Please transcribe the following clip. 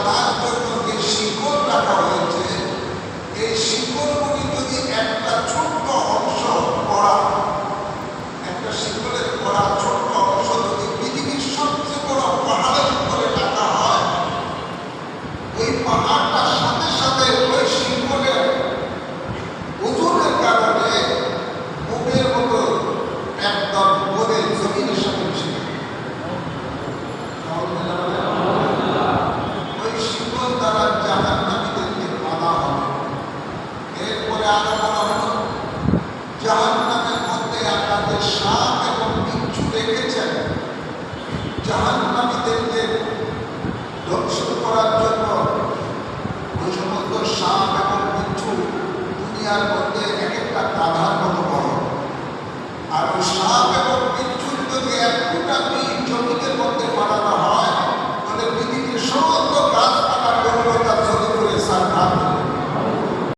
বাঁধার জন্য যে শিকল রাখা হয়েছে, এই শিকলগুলি যদি একটা ছোট্ট অংশ পড়া, একটা শিকলের পড়া ছোট্ট অংশ যদি পৃথিবীর সবচেয়ে বড় পাহাড়ের উপরে রাখা হয়, ওই পাহাড়টার সাথে সাথে ওই শিকলের ওজনের কারণে মুখের মতো একদম বোধে জমিনের সাথে মিশে যাবে। ওই শিকল দ্বারা জাহান্নামীদেরকে বাঁধা হবে। এরপরে আরো বলা হলো, জাহান্নামের মধ্যে আপনাদের সাপ এবং বিচ্ছু রেখেছেন জাহান্নামীদেরকে ধ্বংস করার জন্য। ওই সমস্ত সাপ এবং বিচ্ছু দুনিয়ার মধ্যে এক একটা গাধার মতো বড়, আর ওই সাপ এবং বিচ্ছুর যদি এক ফুটা